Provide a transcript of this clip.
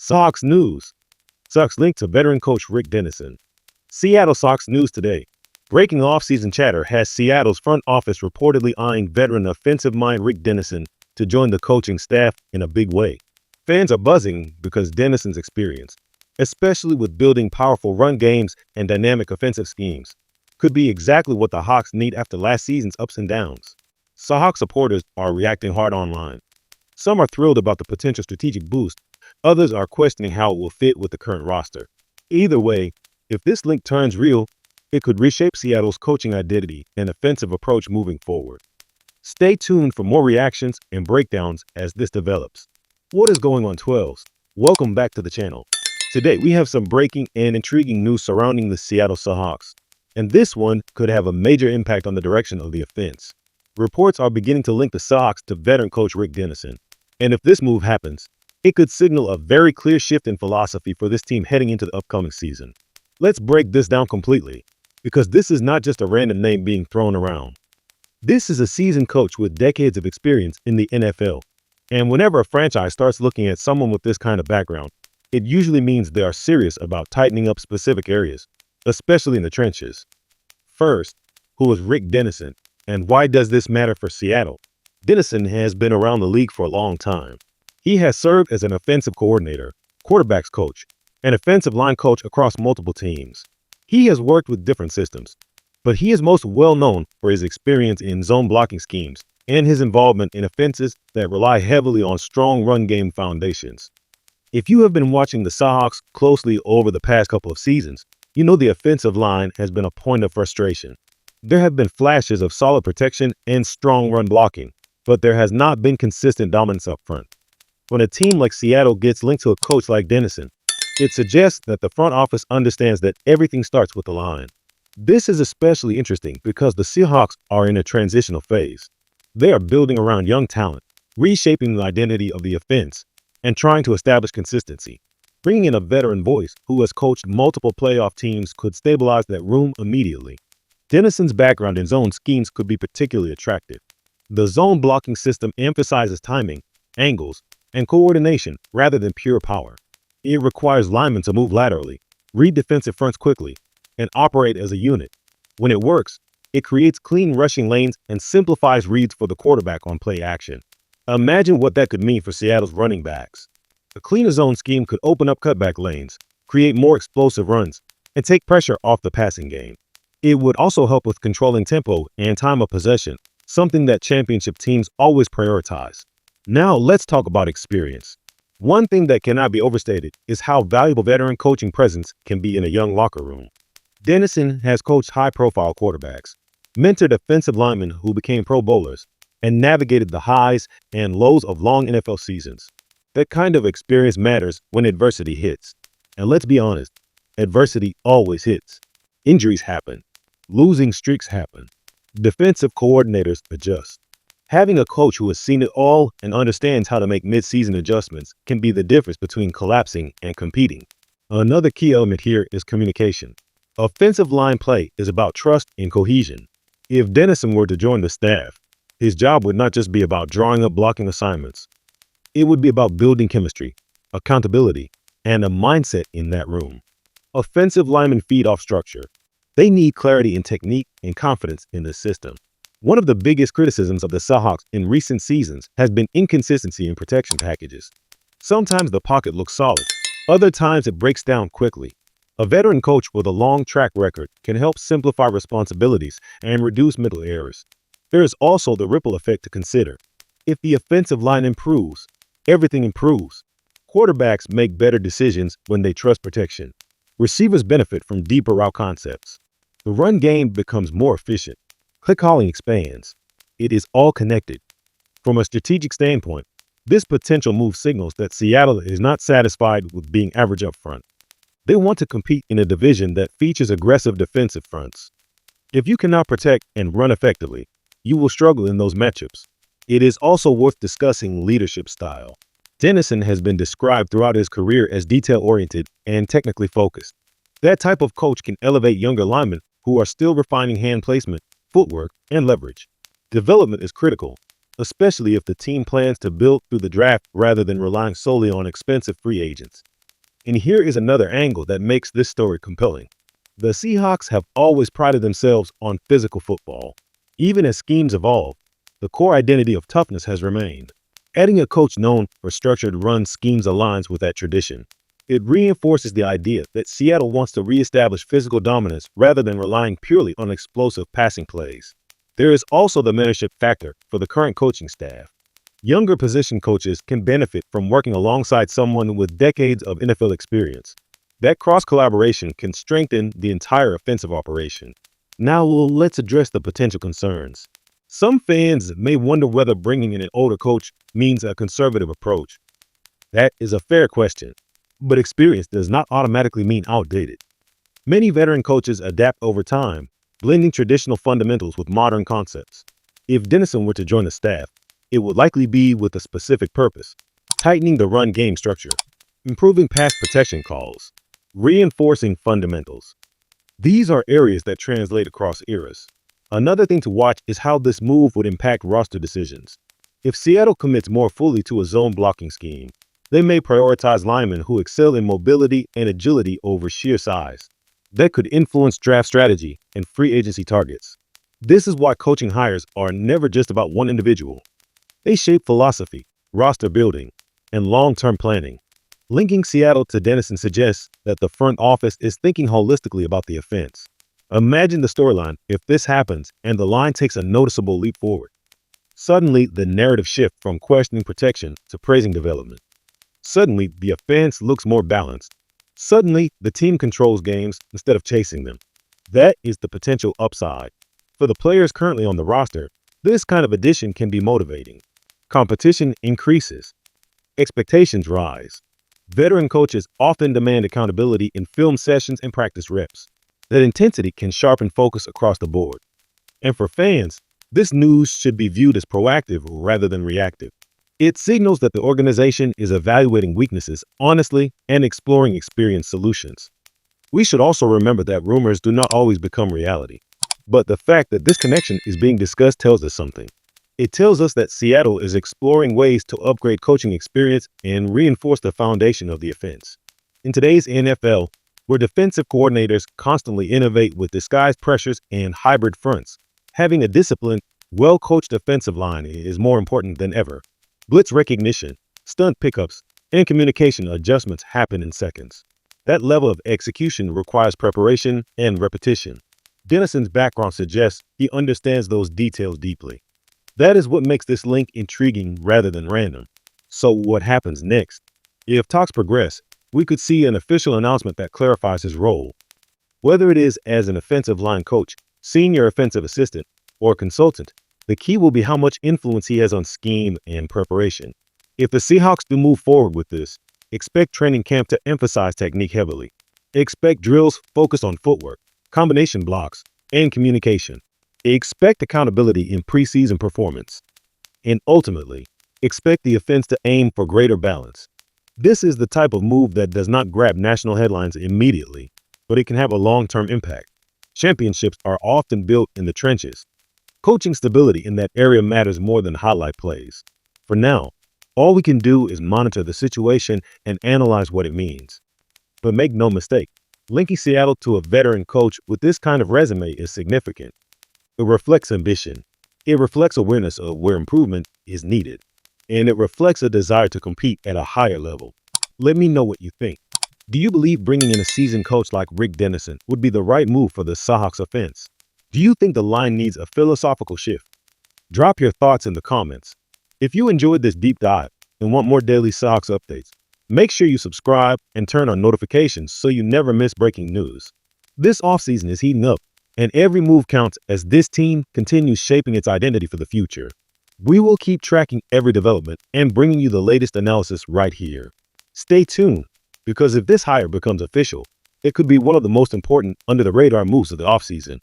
Seahawks news. Seahawks linked to veteran coach Rick Dennison. Seattle Seahawks news today. Breaking offseason chatter has Seattle's front office reportedly eyeing veteran offensive mind Rick Dennison to join the coaching staff in a big way. Fans are buzzing because Dennison's experience, especially with building powerful run games and dynamic offensive schemes, could be exactly what the Hawks need after last season's ups and downs. Seahawks supporters are reacting hard online. Some are thrilled about the potential strategic boost. Others are questioning how it will fit with the current roster. Either way, if this link turns real, it could reshape Seattle's coaching identity and offensive approach moving forward. Stay tuned for more reactions and breakdowns as this develops. What is going on, 12s? Welcome back to the channel. Today, we have some breaking and intriguing news surrounding the Seattle Seahawks, and this one could have a major impact on the direction of the offense. Reports are beginning to link the Seahawks to veteran coach Rick Dennison, and if this move happens, it could signal a very clear shift in philosophy for this team heading into the upcoming season. Let's break this down completely, because this is not just a random name being thrown around. This is a seasoned coach with decades of experience in the NFL, and whenever a franchise starts looking at someone with this kind of background, it usually means they are serious about tightening up specific areas, especially in the trenches. First, who is Rick Dennison, and why does this matter for Seattle? Dennison has been around the league for a long time. He has served as an offensive coordinator, quarterbacks coach, and offensive line coach across multiple teams. He has worked with different systems, but he is most well known for his experience in zone blocking schemes and his involvement in offenses that rely heavily on strong run game foundations. If you have been watching the Seahawks closely over the past couple of seasons, you know the offensive line has been a point of frustration. There have been flashes of solid protection and strong run blocking, but there has not been consistent dominance up front. When a team like Seattle gets linked to a coach like Dennison, it suggests that the front office understands that everything starts with the line. This is especially interesting because the Seahawks are in a transitional phase. They are building around young talent, reshaping the identity of the offense, and trying to establish consistency. Bringing in a veteran voice who has coached multiple playoff teams could stabilize that room immediately. Dennison's background in zone schemes could be particularly attractive. The zone blocking system emphasizes timing, angles, and coordination rather than pure power. It requires linemen to move laterally, read defensive fronts quickly, and operate as a unit. When it works, it creates clean rushing lanes and simplifies reads for the quarterback on play action. Imagine what that could mean for Seattle's running backs. A cleaner zone scheme could open up cutback lanes, create more explosive runs, and take pressure off the passing game. It would also help with controlling tempo and time of possession, something that championship teams always prioritize. Now let's talk about experience. One thing that cannot be overstated is how valuable veteran coaching presence can be in a young locker room. Dennison has coached high-profile quarterbacks, mentored offensive linemen who became Pro Bowlers, and navigated the highs and lows of long NFL seasons. That kind of experience matters when adversity hits. And let's be honest, adversity always hits. Injuries happen. Losing streaks happen. Defensive coordinators adjust. Having a coach who has seen it all and understands how to make mid-season adjustments can be the difference between collapsing and competing. Another key element here is communication. Offensive line play is about trust and cohesion. If Dennison were to join the staff, his job would not just be about drawing up blocking assignments. It would be about building chemistry, accountability, and a mindset in that room. Offensive linemen feed off structure. They need clarity in technique and confidence in the system. One of the biggest criticisms of the Seahawks in recent seasons has been inconsistency in protection packages. Sometimes the pocket looks solid, other times it breaks down quickly. A veteran coach with a long track record can help simplify responsibilities and reduce mental errors. There is also the ripple effect to consider. If the offensive line improves, everything improves. Quarterbacks make better decisions when they trust protection. Receivers benefit from deeper route concepts. The run game becomes more efficient. Play calling expands. It is all connected. From a strategic standpoint, this potential move signals that Seattle is not satisfied with being average up front. They want to compete in a division that features aggressive defensive fronts. If you cannot protect and run effectively, you will struggle in those matchups. It is also worth discussing leadership style. Dennison has been described throughout his career as detail-oriented and technically focused. That type of coach can elevate younger linemen who are still refining hand placement, footwork, and leverage. Development is critical, especially if the team plans to build through the draft rather than relying solely on expensive free agents. And here is another angle that makes this story compelling. The Seahawks have always prided themselves on physical football. Even as schemes evolve, the core identity of toughness has remained. Adding a coach known for structured run schemes aligns with that tradition. It reinforces the idea that Seattle wants to reestablish physical dominance rather than relying purely on explosive passing plays. There is also the mentorship factor for the current coaching staff. Younger position coaches can benefit from working alongside someone with decades of NFL experience. That cross-collaboration can strengthen the entire offensive operation. Now let's address the potential concerns. Some fans may wonder whether bringing in an older coach means a conservative approach. That is a fair question, but experience does not automatically mean outdated. Many veteran coaches adapt over time, blending traditional fundamentals with modern concepts. If Dennison were to join the staff, it would likely be with a specific purpose: tightening the run game structure, improving pass protection calls, reinforcing fundamentals. These are areas that translate across eras. Another thing to watch is how this move would impact roster decisions. If Seattle commits more fully to a zone blocking scheme, they may prioritize linemen who excel in mobility and agility over sheer size. That could influence draft strategy and free agency targets. This is why coaching hires are never just about one individual. They shape philosophy, roster building, and long-term planning. Linking Seattle to Dennison suggests that the front office is thinking holistically about the offense. Imagine the storyline if this happens and the line takes a noticeable leap forward. Suddenly, the narrative shifts from questioning protection to praising development. Suddenly, the offense looks more balanced. Suddenly, the team controls games instead of chasing them. That is the potential upside. For the players currently on the roster, this kind of addition can be motivating. Competition increases. Expectations rise. Veteran coaches often demand accountability in film sessions and practice reps. That intensity can sharpen focus across the board. And for fans, this news should be viewed as proactive rather than reactive. It signals that the organization is evaluating weaknesses honestly and exploring experienced solutions. We should also remember that rumors do not always become reality. But the fact that this connection is being discussed tells us something. It tells us that Seattle is exploring ways to upgrade coaching experience and reinforce the foundation of the offense. In today's NFL, where defensive coordinators constantly innovate with disguised pressures and hybrid fronts, having a disciplined, well-coached offensive line is more important than ever. Blitz recognition, stunt pickups, and communication adjustments happen in seconds. That level of execution requires preparation and repetition. Dennison's background suggests he understands those details deeply. That is what makes this link intriguing rather than random. So what happens next? If talks progress, we could see an official announcement that clarifies his role. Whether it is as an offensive line coach, senior offensive assistant, or consultant, the key will be how much influence he has on scheme and preparation. If the Seahawks do move forward with this, expect training camp to emphasize technique heavily. Expect drills focused on footwork, combination blocks, and communication. Expect accountability in preseason performance. And ultimately, expect the offense to aim for greater balance. This is the type of move that does not grab national headlines immediately, but it can have a long-term impact. Championships are often built in the trenches. Coaching stability in that area matters more than highlight plays. For now, all we can do is monitor the situation and analyze what it means. But make no mistake, linking Seattle to a veteran coach with this kind of resume is significant. It reflects ambition. It reflects awareness of where improvement is needed. And it reflects a desire to compete at a higher level. Let me know what you think. Do you believe bringing in a seasoned coach like Rick Dennison would be the right move for the Seahawks offense? Do you think the line needs a philosophical shift? Drop your thoughts in the comments. If you enjoyed this deep dive and want more daily Seahawks updates, make sure you subscribe and turn on notifications so you never miss breaking news. This offseason is heating up, and every move counts as this team continues shaping its identity for the future. We will keep tracking every development and bringing you the latest analysis right here. Stay tuned, because if this hire becomes official, it could be one of the most important under-the-radar moves of the offseason.